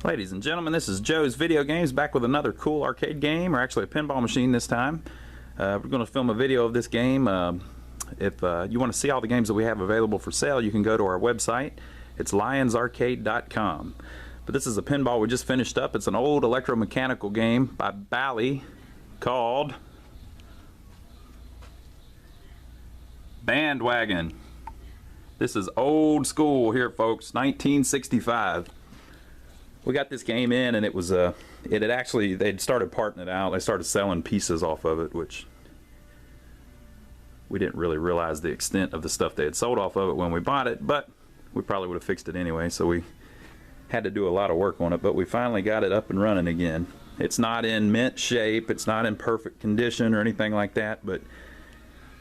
Ladies and gentlemen, this is Joe's Video Games, back with another cool arcade game, or actually a pinball machine this time. We're going to film a video of this game. If you want to see all the games that we have available for sale, you can go to our website. It's lionsarcade.com. But this is a pinball we just finished up. It's an old electromechanical game by Bally called Wagon. This is old school here, folks, 1965. We got this game in, and it was they'd started parting it out. They started selling pieces off of it, which we didn't really realize the extent of the stuff they had sold off of it when we bought it, but we probably would have fixed it anyway, so we had to do a lot of work on it, but we finally got it up and running again. It's not in mint shape, it's not in perfect condition or anything like that, but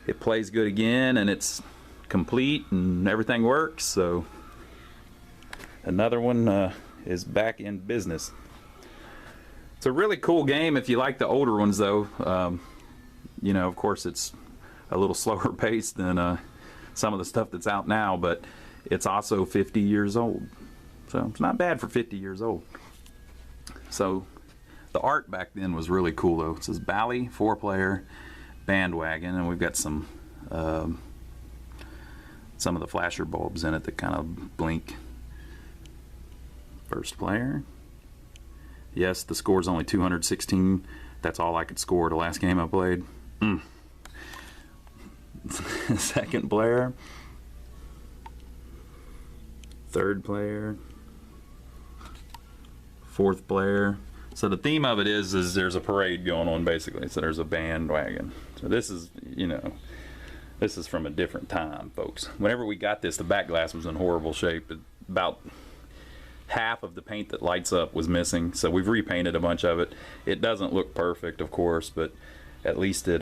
it plays good again, and it's complete and everything works. So another one is back in business. It's a really cool game if you like the older ones, though. You know, of course, it's a little slower paced than some of the stuff that's out now, but it's also 50 years old. So it's not bad for 50 years old. So the art back then was really cool, though. It says Bally 4-player Wagon, and we've got some of the flasher bulbs in it that kind of blink. First player. Yes, the score's only 216. That's all I could score the last game I played. Second player. Third player. Fourth player. So the theme of it is there's a parade going on, basically. So there's a bandwagon. So this is, you know, this is from a different time, folks. Whenever we got this, the back glass was in horrible shape. About half of the paint that lights up was missing, so we've repainted a bunch of it. It doesn't look perfect, of course, but at least it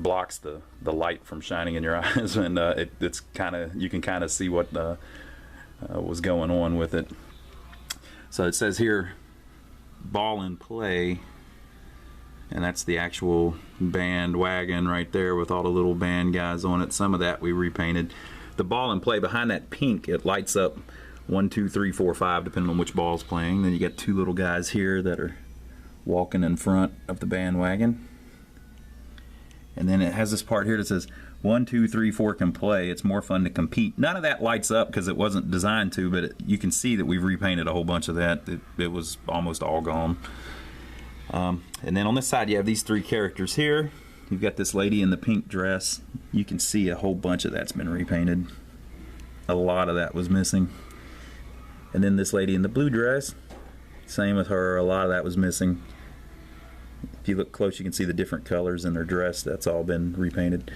blocks the light from shining in your eyes, and it's kind of, you can kind of see what was going on with it. So it says here, ball and play, and that's the actual bandwagon right there with all the little band guys on it. Some of that we repainted. The ball and play, behind that pink, it lights up 1, 2, 3, 4, 5, depending on which ball's playing. Then you got two little guys here that are walking in front of the bandwagon. And then it has this part here that says 1, 2, 3, 4 can play. It's more fun to compete. None of that lights up because it wasn't designed to, but you can see that we've repainted a whole bunch of that. It was almost all gone. And then on this side you have these three characters here. You've got this lady in the pink dress. You can see a whole bunch of that's been repainted. A lot of that was missing. And then this lady in the blue dress, same with her, a lot of that was missing. If you look close, you can see the different colors in their dress. That's all been repainted.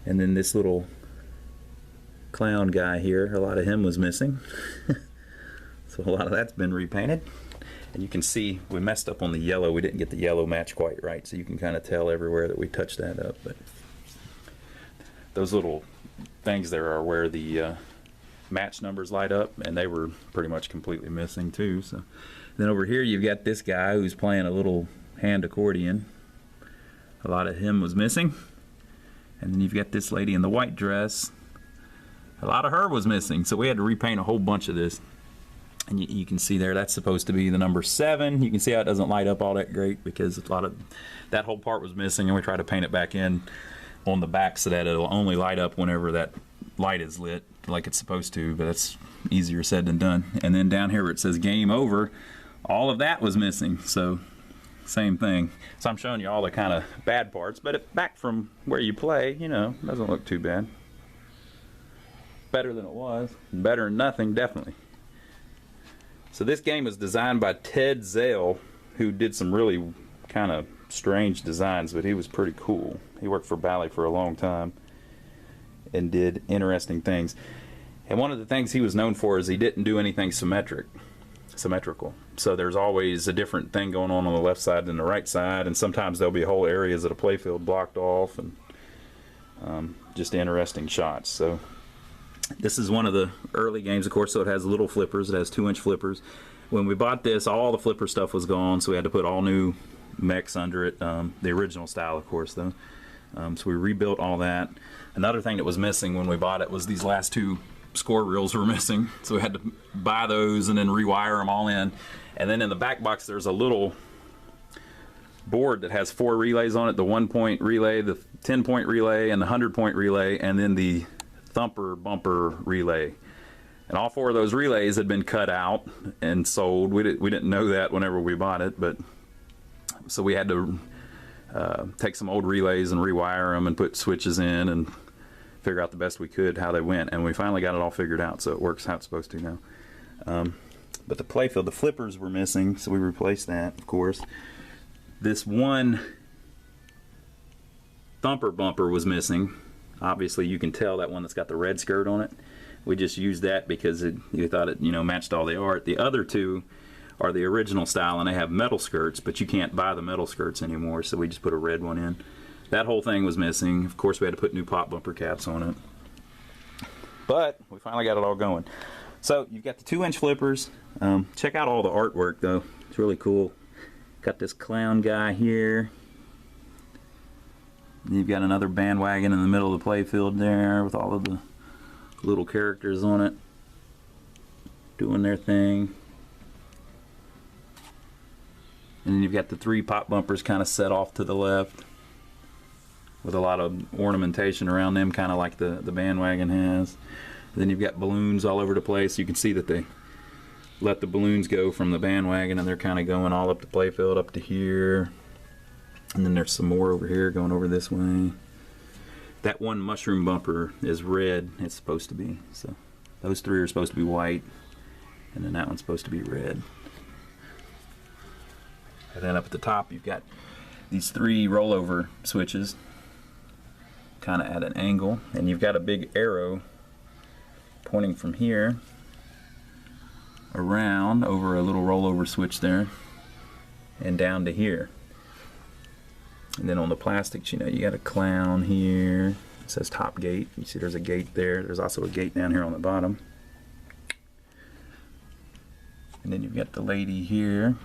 And then this little clown guy here, a lot of him was missing. So a lot of that's been repainted. And you can see we messed up on the yellow. We didn't get the yellow match quite right, so you can kind of tell everywhere that we touched that up. But those little things there are where the match numbers light up, and they were pretty much completely missing too. So then over here you've got this guy who's playing a little hand accordion. A lot of him was missing. And then you've got this lady in the white dress. A lot of her was missing, so we had to repaint a whole bunch of this. And you can see there, that's supposed to be the number 7. You can see how it doesn't light up all that great because a lot of that whole part was missing, and we tried to paint it back in on the back so that it'll only light up whenever that light is lit like it's supposed to, but that's easier said than done. And then down here where it says game over, all of that was missing, so same thing. So I'm showing you all the kind of bad parts, but back from where you play, you know, doesn't look too bad. Better than it was. Better than nothing, definitely. So this game was designed by Ted Zale, who did some really kind of strange designs, but he was pretty cool. He worked for Bally for a long time and did interesting things. And one of the things he was known for is he didn't do anything symmetrical. So there's always a different thing going on the left side than the right side, and sometimes there'll be whole areas of the playfield blocked off, and just interesting shots. So this is one of the early games, of course, so it has little flippers. It has 2-inch flippers. When we bought this, all the flipper stuff was gone, so we had to put all new mechs under it. The original style, of course, though. So we rebuilt all that. Another thing that was missing when we bought it was these last two score reels were missing, so we had to buy those and then rewire them all in. And then in the back box there's a little board that has 4 relays on it: the 1-point relay, the 10-point relay, and the 100-point relay, and then the thumper bumper relay. And all 4 of those relays had been cut out and sold. We didn't know that whenever we bought it, but so we had to take some old relays and rewire them and put switches in and figure out the best we could how they went. And we finally got it all figured out, so it works how it's supposed to now. But the playfield, the flippers were missing, so we replaced that, of course. This one thumper bumper was missing. Obviously you can tell, that one that's got the red skirt on it. We just used that because you thought it, matched all the art. The other 2 are the original style, and they have metal skirts, but you can't buy the metal skirts anymore, so we just put a red one in. That whole thing was missing. Of course we had to put new pop bumper caps on it. But we finally got it all going. So you've got the 2-inch flippers. Check out all the artwork though. It's really cool. Got this clown guy here. You've got another bandwagon in the middle of the playfield there with all of the little characters on it doing their thing. And then you've got the 3 pop bumpers kind of set off to the left with a lot of ornamentation around them, kind of like the bandwagon has. And then you've got balloons all over the place. You can see that they let the balloons go from the bandwagon, and they're kind of going all up the playfield up to here. And then there's some more over here going over this way. That one mushroom bumper is red, it's supposed to be. So those 3 are supposed to be white, and then that one's supposed to be red. And then up at the top you've got these 3 rollover switches, kind of at an angle, and you've got a big arrow pointing from here around over a little rollover switch there and down to here. And then on the plastics, you got a clown here. It says top gate. You see there's a gate there. There's also a gate down here on the bottom. And then you've got the lady here.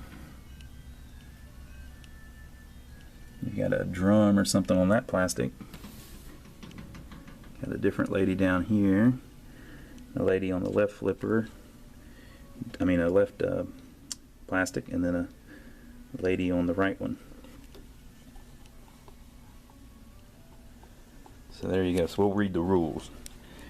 You've got a drum or something on that plastic. Got a different lady down here. A lady on the left flipper. A left plastic, and then a lady on the right one. So there you go. So we'll read the rules.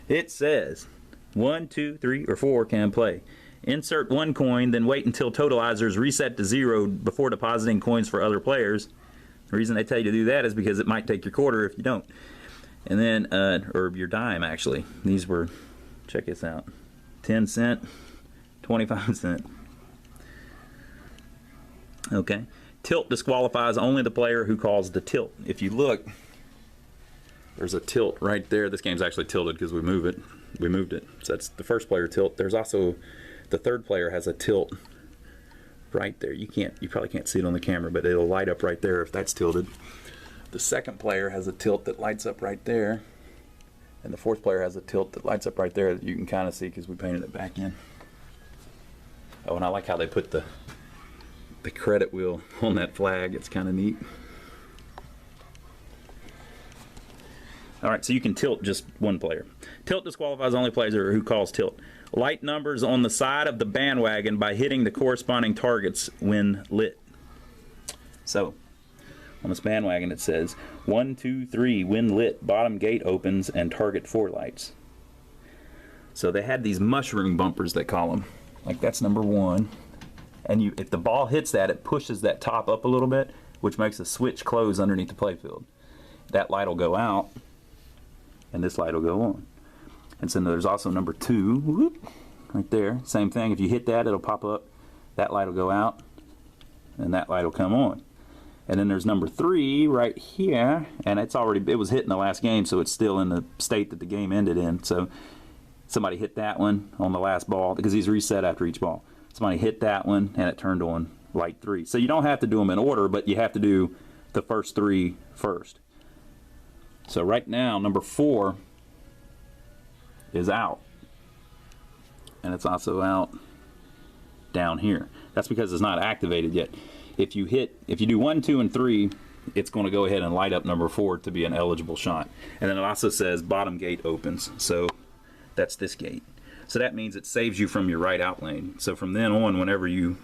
It says 1, 2, 3, or 4 can play. Insert 1 coin, then wait until totalizers reset to 0 before depositing coins for other players. The reason they tell you to do that is because it might take your quarter if you don't. And then, or your dime actually. These were, check this out, 10 cent, 25 cent. Okay. Tilt disqualifies only the player who calls the tilt. If you look, there's a tilt right there. This game's actually tilted because we moved it. So that's the first player tilt. There's also, the third player has a tilt right there. You probably can't see it on the camera, but it'll light up right there if that's tilted. The second player has a tilt that lights up right there, and the fourth player has a tilt that lights up right there that you can kind of see because we painted it back in. Oh, and I like how they put the credit wheel on that flag. It's kind of neat. Alright, so you can tilt just one player. Tilt disqualifies only player who calls tilt. Light numbers on the side of the bandwagon by hitting the corresponding targets when lit. So, on this bandwagon it says 1, 2, 3, when lit, bottom gate opens and target 4 lights. So they had these mushroom bumpers, they call them. Like that's number 1. And if the ball hits that, it pushes that top up a little bit, which makes a switch close underneath the playfield. That light will go out, and this light will go on. And so there's also number 2, whoop, right there. Same thing, if you hit that, it'll pop up, that light will go out, and that light will come on. And then there's number 3 right here, and it was hit in the last game, so it's still in the state that the game ended in. So somebody hit that one on the last ball, because these reset after each ball. Somebody hit that one, and it turned on light 3. So you don't have to do them in order, but you have to do the first 3 first. So right now, number 4 is out. And it's also out down here. That's because it's not activated yet. If you do 1, 2, and 3, it's going to go ahead and light up number 4 to be an eligible shot. And then it also says bottom gate opens. So that's this gate. So that means it saves you from your right out lane. So from then on, whenever you,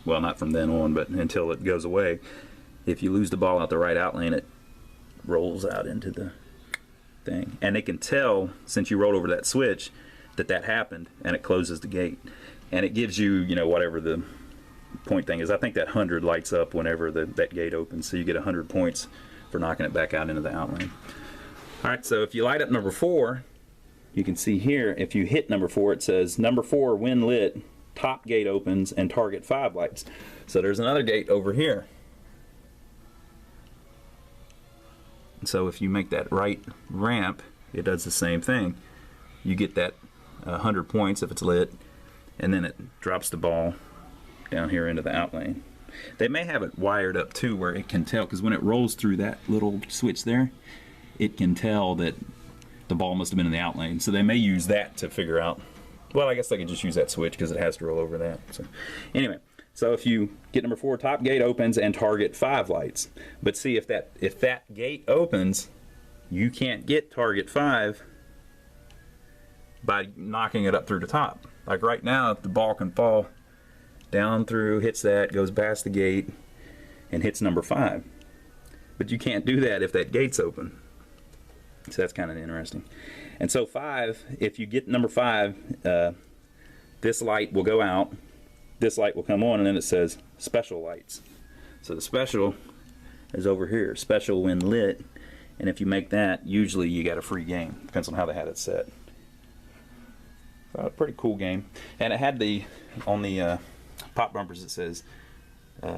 well, not from then on, but until it goes away, if you lose the ball out the right out lane, it rolls out into the thing. And they can tell, since you rolled over that switch, that that happened, and it closes the gate. And it gives you, you know, whatever the point thing is. I think that 100 lights up whenever that gate opens, so you get 100 points for knocking it back out into the out lane. All right, so if you light up number 4, you can see here, if you hit number 4, it says number 4 when lit, top gate opens and target 5 lights. So there's another gate over here. So if you make that right ramp, it does the same thing. You get that 100 points if it's lit, and then it drops the ball down here into the out lane. They may have it wired up too where it can tell, because when it rolls through that little switch there, it can tell that the ball must have been in the out lane. So they may use that to figure out, well, I guess they could just use that switch because it has to roll over that. So anyway, so if you get number 4, top gate opens and target 5 lights. But see, if that gate opens, you can't get target 5 by knocking it up through the top. Like right now, if the ball can fall down through, hits that, goes past the gate, and hits number 5. But you can't do that if that gate's open. So that's kind of interesting. And so 5, if you get number 5, this light will go out, this light will come on, and then it says special lights. So the special is over here, special when lit, and if you make that, usually you get a free game. Depends on how they had it set. So a pretty cool game. And it had the, on the pop bumpers, it says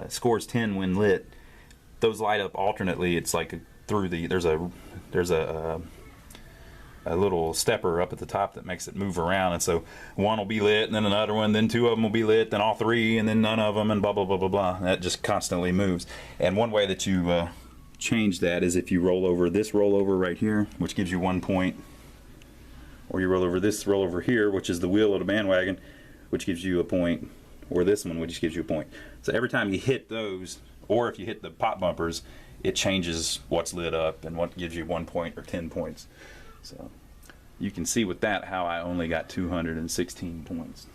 scores 10 when lit. Those light up alternately. It's like through the, there's a little stepper up at the top that makes it move around, and so one will be lit, and then another one, then 2 of them will be lit, then all 3, and then none of them, and blah blah blah blah blah. That just constantly moves. And one way that you change that is if you roll over this rollover right here, which gives you 1 point, or you roll over this rollover here, which is the wheel of the bandwagon, which gives you a point, or this one, which gives you a point. So every time you hit those, or if you hit the pop bumpers, it changes what's lit up and what gives you 1 point or 10 points. So you can see with that how I only got 216 points.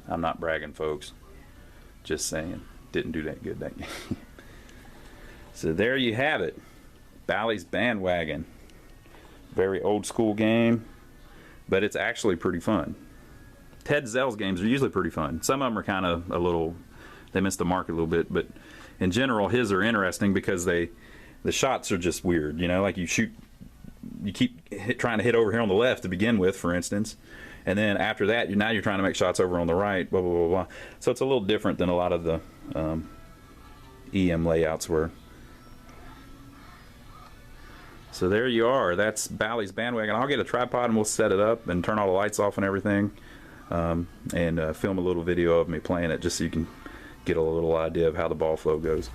I'm not bragging, folks. Just saying. Didn't do that good that game. So there you have it. Bally's Bandwagon. Very old school game, but it's actually pretty fun. Ted Zale's games are usually pretty fun. Some of them are kind of a little, they miss the mark a little bit, but in general his are interesting because the shots are just weird, you know, like you shoot, you keep trying to hit over here on the left to begin with, for instance, and then after that now you're trying to make shots over on the right, blah blah blah blah. So it's a little different than a lot of the EM layouts were. So there you are. That's Bally's Bandwagon. I'll get a tripod and we'll set it up and turn all the lights off and everything, and film a little video of me playing it just so you can get a little idea of how the ball flow goes.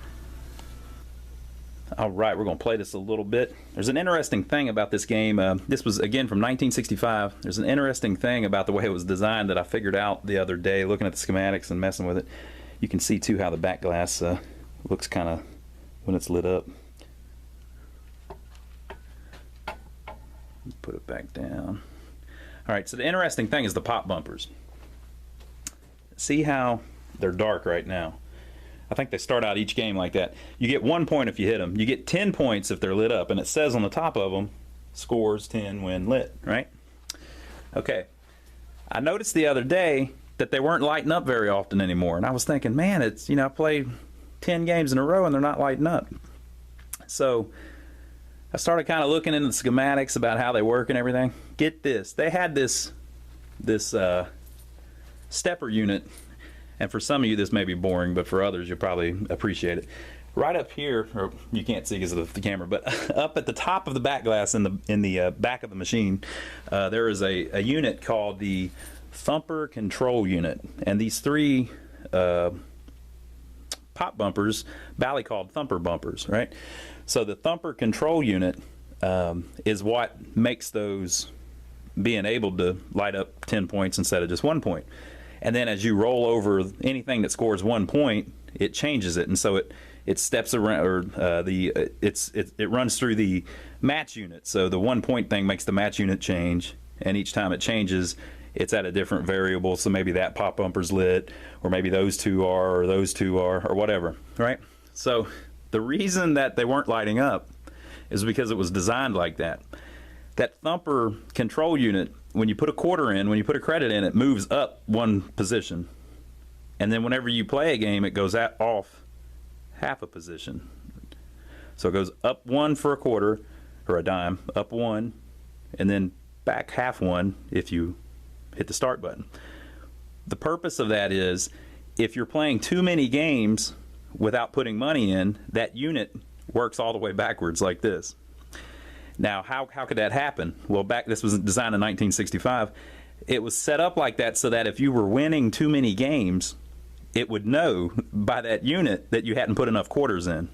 Alright, we're going to play this a little bit. There's an interesting thing about this game. This was, again, from 1965. There's an interesting thing about the way it was designed that I figured out the other day looking at the schematics and messing with it. You can see, too, how the back glass looks kind of when it's lit up. Put it back down. Alright, so the interesting thing is the pop bumpers. See how they're dark right now? I think they start out each game like that. You get 1 point if you hit them. You get 10 points if they're lit up, and it says on the top of them, scores 10 when lit, right? Okay. I noticed the other day that they weren't lighting up very often anymore, and I was thinking, man, it's, you know, I played 10 games in a row and they're not lighting up. So I started kind of looking into the schematics about how they work and everything. Get this. They had this stepper unit. And for some of you this may be boring, but for others you'll probably appreciate it. Right up here, or you can't see because of the camera, but up at the top of the back glass in the back of the machine, there is a unit called the Thumper Control Unit. And these 3 pop bumpers, Bally called Thumper bumpers, right? So the Thumper Control Unit is what makes those being able to light up 10 points instead of just 1 point. And then as you roll over anything that scores 1 point, it changes it, and so it steps around, or it runs through the match unit. So the 1 point thing makes the match unit change, and each time it changes, it's at a different variable. So maybe that pop bumper's lit, or maybe those two are, or those two are, or whatever, right? So the reason that they weren't lighting up is because it was designed like that. That thumper control unit, when you put a quarter in, when you put a credit in, it moves up one position. And then whenever you play a game, it goes off half a position. So it goes up one for a quarter, or a dime, up one, and then back half one if you hit the start button. The purpose of that is, if you're playing too many games without putting money in, that unit works all the way backwards like this. Now, how could that happen? Well, this was designed in 1965. It was set up like that so that if you were winning too many games, it would know by that unit that you hadn't put enough quarters in,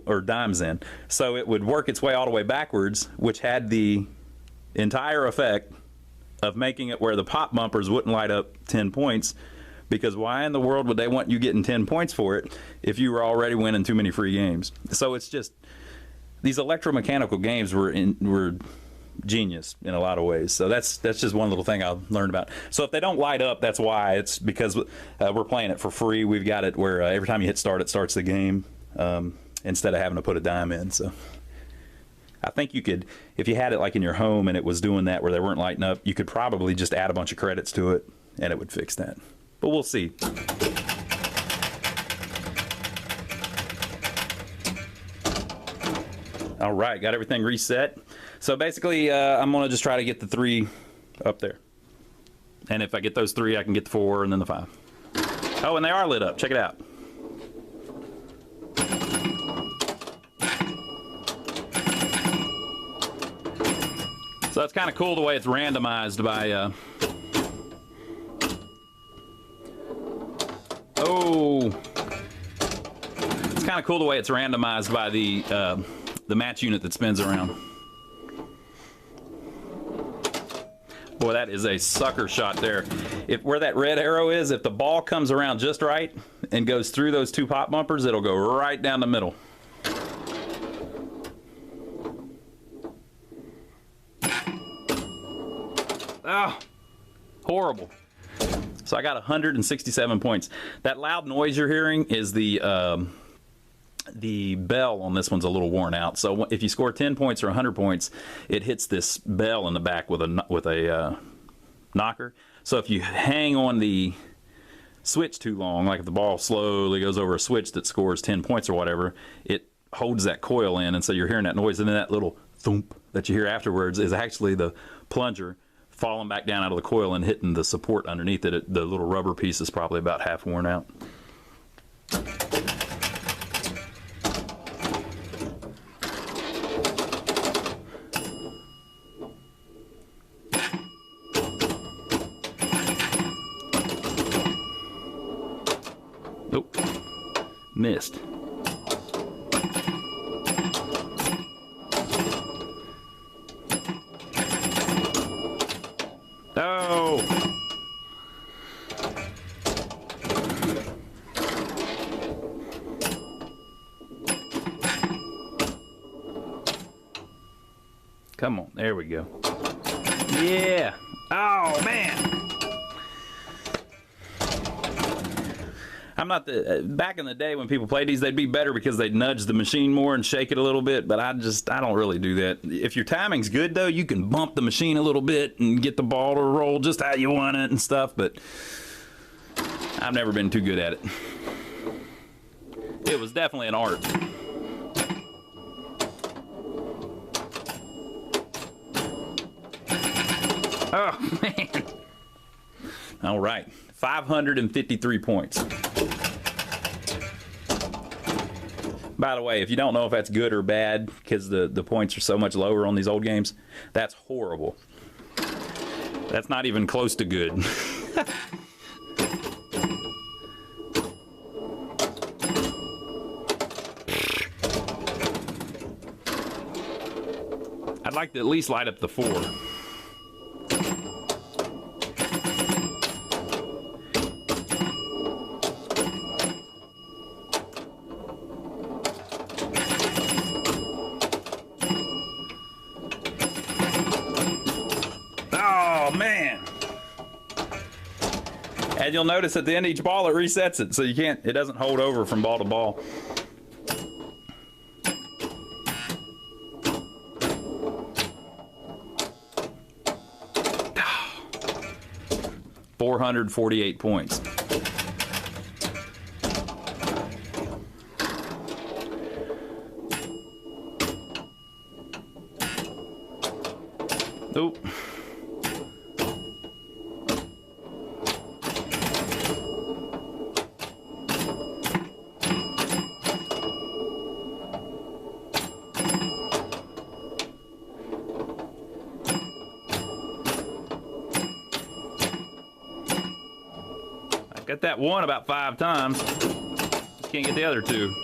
or dimes in. So it would work its way all the way backwards, which had the entire effect of making it where the pop bumpers wouldn't light up 10 points, because why in the world would they want you getting 10 points for it if you were already winning too many free games? So it's just, these electromechanical games were genius in a lot of ways. So that's just one little thing I learned about. So if they don't light up, that's why. It's because we're playing it for free. We've got it where every time you hit start, it starts the game, instead of having to put a dime in. So I think you could, if you had it like in your home and it was doing that where they weren't lighting up, you could probably just add a bunch of credits to it and it would fix that. But we'll see. All right, got everything reset. So basically, I'm going to just try to get the 3 up there. And if I get those 3, I can get the 4 and then the 5. Oh, and they are lit up. Check it out. So that's kind of cool the way it's randomized by... It's kind of cool the way it's randomized by the match unit that spins around. Boy, that is a sucker shot there. Where that red arrow is, if the ball comes around just right and goes through those 2 pop bumpers, it'll go right down the middle. Oh, horrible. So I got 167 points. That loud noise you're hearing is the bell on this one's a little worn out. So if you score 10 points or 100 points, it hits this bell in the back with a knocker. So if you hang on the switch too long, like if the ball slowly goes over a switch that scores 10 points or whatever, it holds that coil in, and so you're hearing that noise, and then that little thump that you hear afterwards is actually the plunger falling back down out of the coil and hitting the support underneath it. The little rubber piece is probably about half worn out. Nope. Missed. Oh! Come on, there we go. Yeah! Oh, man! I'm not back in the day when people played these, they'd be better because they'd nudge the machine more and shake it a little bit, but I don't really do that. If your timing's good though, you can bump the machine a little bit and get the ball to roll just how you want it and stuff, but I've never been too good at it. It was definitely an art. Oh, man. All right, 553 points. By the way, if you don't know if that's good or bad because the points are so much lower on these old games, that's horrible. That's not even close to good. I'd like to at least light up the 4. Oh, man. And you'll notice at the end of each ball it resets it, so it doesn't hold over from ball to ball. $448 points. Nope. I got that one about 5 times. Just can't get the other 2.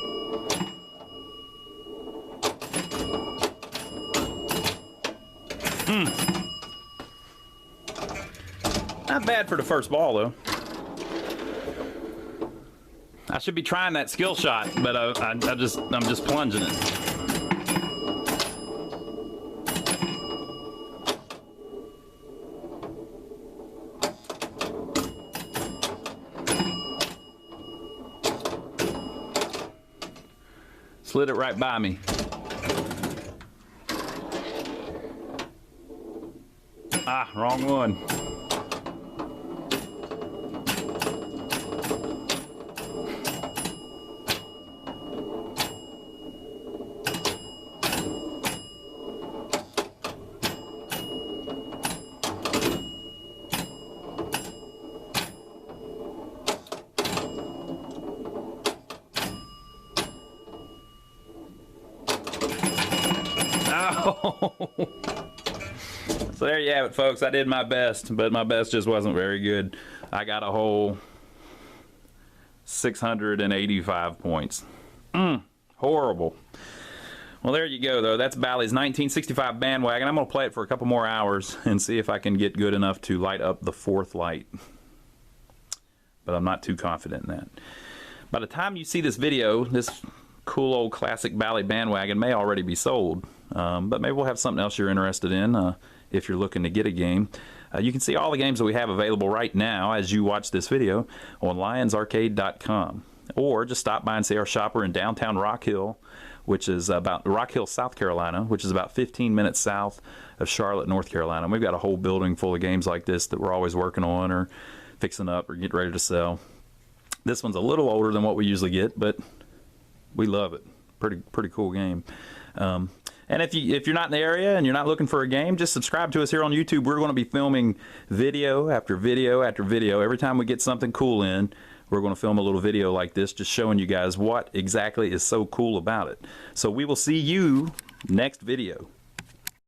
Not bad for the first ball, though. I should be trying that skill shot, but I'm just plunging it. Slid it right by me. Ah, wrong one. So there you have it, folks. I did my best, but my best just wasn't very good. I got a whole 685 points. Horrible. Well, there you go, though. That's Bally's 1965 bandwagon. I'm going to play it for a couple more hours and see if I can get good enough to light up the 4th light. But I'm not too confident in that. By the time you see this video, this cool old classic Bally bandwagon may already be sold. But maybe we'll have something else you're interested in if you're looking to get a game. You can see all the games that we have available right now as you watch this video on lionsarcade.com. Or just stop by and see our shopper in downtown Rock Hill, which is about Rock Hill, South Carolina, which is about 15 minutes south of Charlotte, North Carolina. And we've got a whole building full of games like this that we're always working on or fixing up or getting ready to sell. This one's a little older than what we usually get, but we love it. Pretty cool game. And if you're not in the area and you're not looking for a game, just subscribe to us here on YouTube. We're going to be filming video after video after video. Every time we get something cool in, we're going to film a little video like this, just showing you guys what exactly is so cool about it. So we will see you next video.